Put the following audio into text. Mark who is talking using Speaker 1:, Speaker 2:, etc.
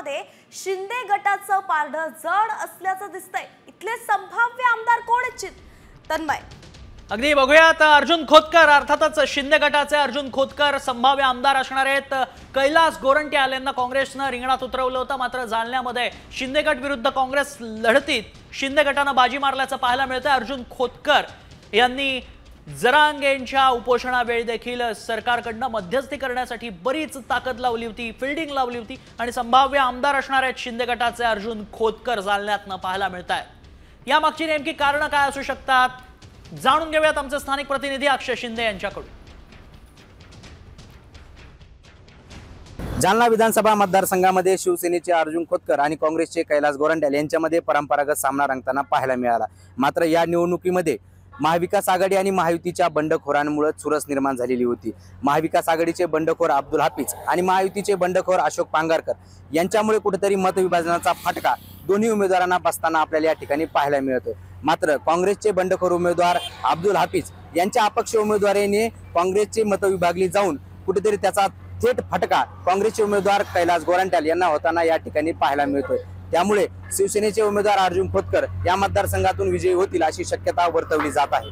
Speaker 1: मतदारसंघामध्ये शिंदे गटाचं पारडं जड असल्याचं दिसतंय। इथले संभाव्य आमदार कोण आहेत? तन्मय,
Speaker 2: अगदी बघूयात। अर्जुन खोतकर, अर्थातच शिंदे गटाचे अर्जुन खोतकर संभाव्य आमदार असणार आहेत। कैलास गोरंट्याल यांना काँग्रेसनं रिंगणात उतरवलं होतं, मात्र जालन्यामध्ये शिंदे गट विरुद्ध काँग्रेस लढतीत शिंदे गटानं बाजी मारल्याचं पाहायला मिळतंय। अर्जुन खोतकर यांनी जरांगेंच्या उपोषणावेळी देखील सरकारकडनं मध्यस्थी करण्यासाठी बरीच ताकद लावली होती, फिल्डिंग लावली होती आणि संभाव्य आमदार असणार आहेत शिंदे गटाचे अर्जुन खोतकर जालन्यातनं पाहायला मिळतायत। यामागची नेमकी कारणं काय असू शकतात, जाणून घेऊयात आमचे स्थानिक प्रतिनिधी अक्षय शिंदे यांच्याकडून।
Speaker 3: जालना विधानसभा मतदारसंघामध्ये शिवसेनेचे अर्जुन खोतकर आणि काँग्रेसचे कैलास गोरंट्याल यांच्यामध्ये परंपरागत सामना रंगताना पाहायला मिळाला। मात्र या निवडणुकीमध्ये महाविकास आघाडी आणि महायुतीच्या बंडखोरांमुळे चुरस निर्माण झालेली होती। महाविकास आघाडीचे बंडखोर अब्दुल हाफिज आणि महायुतीचे बंडखोर अशोक पांगारकर यांच्यामुळे कुठेतरी मतविभाजनाचा फटका दोन्ही उमेदवारांना बसताना आपल्याला या ठिकाणी पाहायला मिळतो। मात्र काँग्रेसचे बंडखोर उमेदवार अब्दुल हाफिज यांच्या अपक्ष उमेदवारीने काँग्रेसची मतं विभागली जाऊन कुठेतरी त्याचा थेट फटका काँग्रेसचे उमेदवार कैलास गोरंट्याल यांना होताना या ठिकाणी पाहायला मिळतोय। त्यामुळे शिवसेनेचे उमेदवार अर्जुन खोतकर या मतदारसंघातून विजयी होतील अशी शक्यता वर्तवली जात आहे।